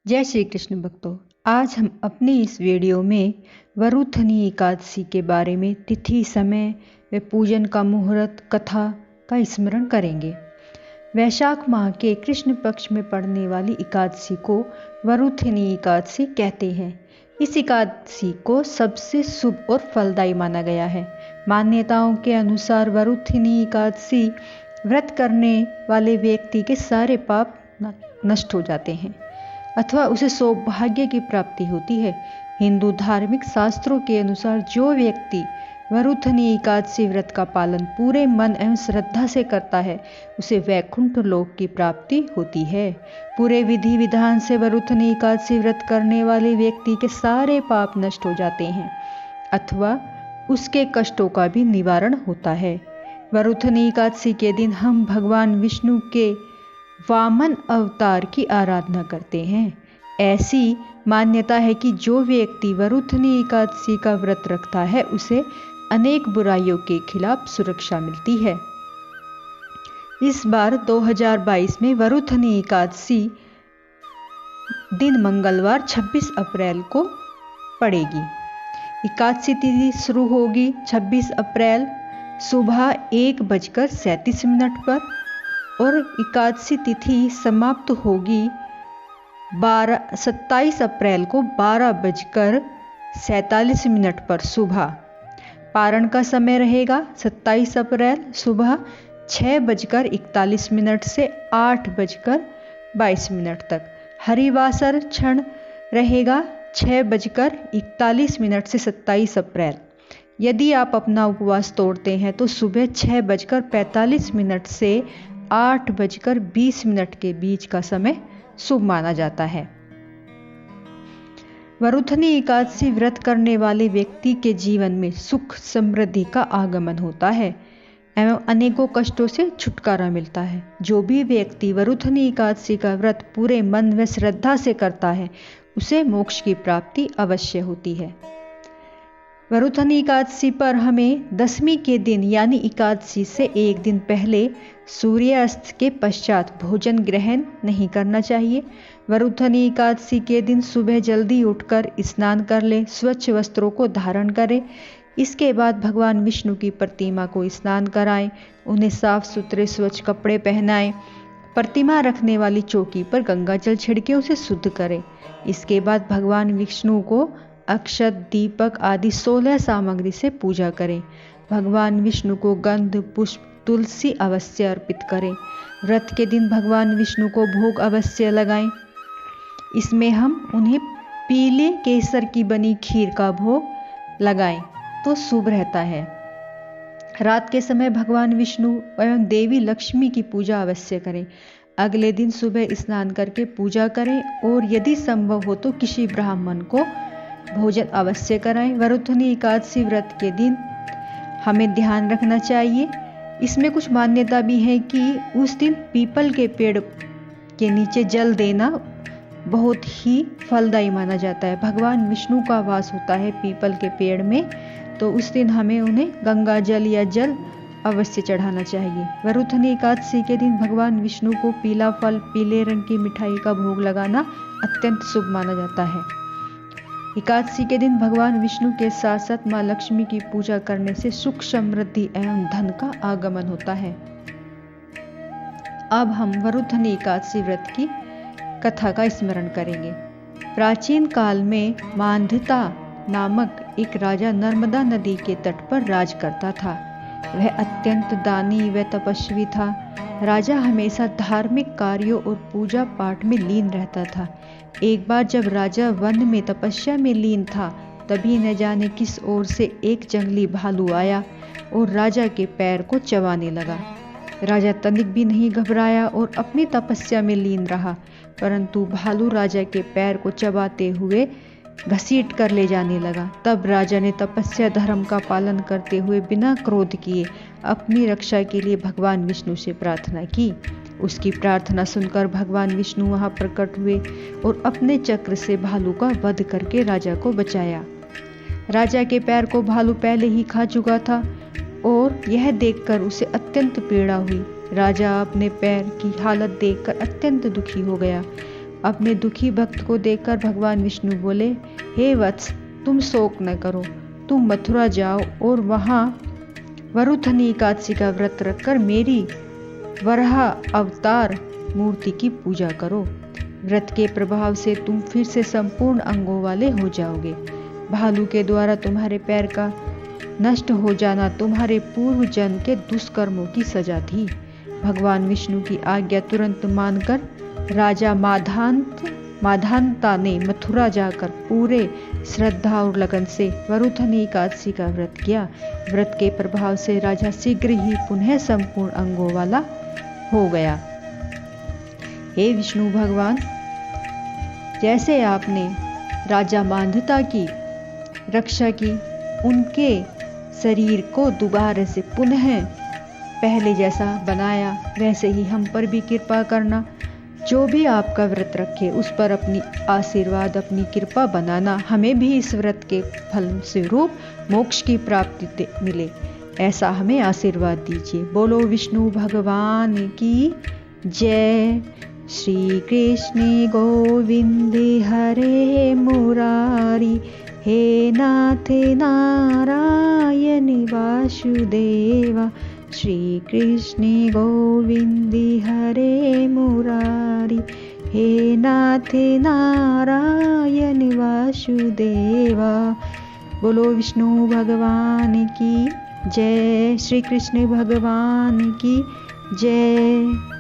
जय श्री कृष्ण भक्तों। आज हम अपनी इस वीडियो में वरुथनी एकादशी के बारे में तिथि, समय व पूजन का मुहूर्त, कथा का स्मरण करेंगे। वैशाख माह के कृष्ण पक्ष में पड़ने वाली एकादशी को वरुथनी एकादशी कहते हैं। इस एकादशी को सबसे शुभ और फलदायी माना गया है। मान्यताओं के अनुसार वरुथनी एकादशी व्रत करने वाले व्यक्ति के सारे पाप नष्ट हो जाते हैं अथवा उसे सौभाग्य की प्राप्ति होती है। हिंदू धार्मिक शास्त्रों के अनुसार जो व्यक्ति वरुथनी एकादशी व्रत का पालन पूरे मन एवं श्रद्धा से करता है उसे वैकुंठ लोक की प्राप्ति होती है। पूरे विधि विधान से वरुथनी एकादशी व्रत करने वाले व्यक्ति के सारे पाप नष्ट हो जाते हैं अथवा उसके कष्टों का भी निवारण होता है। वरुथनी एकादशी के दिन हम भगवान विष्णु के वामन अवतार की आराधना करते हैं। ऐसी मान्यता है कि जो व्यक्ति वरुथनी एकादशी का व्रत रखता है उसे अनेक बुराइयों के खिलाफ सुरक्षा मिलती है। इस बार 2022 में वरुथनी एकादशी दिन मंगलवार 26 अप्रैल को पड़ेगी। एकादशी तिथि शुरू होगी 26 अप्रैल सुबह 1:37 पर और एकादशी तिथि समाप्त होगी 27 अप्रैल को 12:47 पर सुबह। पारण का समय रहेगा 27 अप्रैल सुबह 6:41 से 8:22 तक। हरिवासर क्षण रहेगा 6:41 से 27 अप्रैल। यदि आप अपना उपवास तोड़ते हैं तो सुबह 6:45 से 8:20 के बीच का समय शुभ माना जाता है। वरुथनी एकादशी व्रत करने वाले व्यक्ति के जीवन में सुख समृद्धि का आगमन होता है एवं अनेकों कष्टों से छुटकारा मिलता है। जो भी व्यक्ति वरुथनी एकादशी का व्रत पूरे मन व श्रद्धा से करता है उसे मोक्ष की प्राप्ति अवश्य होती है। वरुथनी एकादशी पर हमें दशमी के दिन यानी एकादशी से एक दिन पहले सूर्यास्त के पश्चात भोजन ग्रहण नहीं करना चाहिए। वरुथनी एकादशी के दिन सुबह जल्दी उठकर स्नान कर ले, स्वच्छ वस्त्रों को धारण करें। इसके बाद भगवान विष्णु की प्रतिमा को स्नान कराएं, उन्हें साफ सुथरे स्वच्छ कपड़े पहनाएं। प्रतिमा रखने वाली चौकी पर गंगा जल छिड़के उसे शुद्ध करें। इसके बाद भगवान विष्णु को अक्षत, दीपक आदि 16 सामग्री से पूजा करें। भगवान विष्णु को गंध, पुष्प, तुलसी अवश्य अर्पित करें। व्रत के दिन भगवान विष्णु को भोग अवश्य लगाएं। इसमें हम उन्हें पीले केसर की बनी खीर का भोग लगाएं तो शुभ रहता है। रात के समय भगवान विष्णु एवं देवी लक्ष्मी की पूजा अवश्य करें। अगले दिन सुबह स्नान करके पूजा करें और यदि संभव हो तो किसी ब्राह्मण को भोजन अवश्य कराएं। वरुथनी एकादशी व्रत के दिन हमें ध्यान रखना चाहिए। इसमें कुछ मान्यता भी है कि उस दिन पीपल के पेड़ के नीचे जल देना बहुत ही फलदायी माना जाता है। भगवान विष्णु का वास होता है पीपल के पेड़ में, तो उस दिन हमें उन्हें गंगा जल या जल अवश्य चढ़ाना चाहिए। वरुथनी एकादशी के दिन भगवान विष्णु को पीला फल, पीले रंग की मिठाई का भोग लगाना अत्यंत शुभ माना जाता है। एकादशी के दिन भगवान विष्णु के साथ साथ माँ लक्ष्मी की पूजा करने से सुख समृद्धि एवं धन का आगमन होता है। अब हम वरुथनी एकादशी व्रत की कथा का स्मरण करेंगे। प्राचीन काल में मांधाता नामक एक राजा नर्मदा नदी के तट पर राज करता था। वह अत्यंत दानी व तपस्वी था। राजा हमेशा धार्मिक कार्यों और पूजा पाठ में लीन रहता था। एक बार जब राजा वन में तपस्या में लीन था तभी न जाने किस ओर से एक जंगली भालू आया और राजा के पैर को चबाने लगा। राजा तनिक भी नहीं घबराया और अपनी तपस्या में लीन रहा, परंतु भालू राजा के पैर को चबाते हुए घसीट कर ले जाने लगा। तब राजा ने तपस्या धर्म का पालन करते हुए बिना क्रोध किए अपनी रक्षा के लिए भगवान विष्णु से प्रार्थना की। उसकी प्रार्थना सुनकर भगवान विष्णु वहां प्रकट हुए और अपने चक्र से भालू का वध करके राजा को बचाया। राजा के पैर को भालू पहले ही खा चुका था और यह देखकर उसे अत्यंत पीड़ा हुई। राजा अपने पैर की हालत देखकर अत्यंत दुखी हो गया। अपने दुखी भक्त को देखकर भगवान विष्णु बोले, हे वत्स, तुम शोक न करो, तुम मथुरा जाओ और वहाँ वरुथनी एकादशी का व्रत रखकर मेरी वराह अवतार मूर्ति की पूजा करो। व्रत के प्रभाव से तुम फिर से संपूर्ण अंगों वाले हो जाओगे। भालू के द्वारा तुम्हारे पैर का नष्ट हो जाना तुम्हारे पूर्व जन्म के दुष्कर्मों की सजा थी। भगवान विष्णु की आज्ञा तुरंत मानकर राजा माधांता ने मथुरा जाकर पूरे श्रद्धा और लगन से वरुथनी एकादशी का व्रत किया। व्रत के प्रभाव से राजा शीघ्र ही पुनः संपूर्ण अंगों वाला हो गया। हे विष्णु भगवान, जैसे आपने राजा मांधाता की रक्षा की, उनके शरीर को दोबारा से पुनः पहले जैसा बनाया, वैसे ही हम पर भी कृपा करना। जो भी आपका व्रत रखे उस पर अपनी आशीर्वाद, अपनी कृपा बनाना। हमें भी इस व्रत के फल स्वरूप मोक्ष की प्राप्ति मिले, ऐसा हमें आशीर्वाद दीजिए। बोलो विष्णु भगवान की जय। श्री कृष्ण गोविंदे हरे मुरारी, हे नाथ नारायण वासुदेवा। श्री कृष्ण गोविंदे हरे मुरारी, हे नाथ नारायण वासुदेवा। बोलो विष्णु भगवान की जय। श्री कृष्ण भगवान की जय।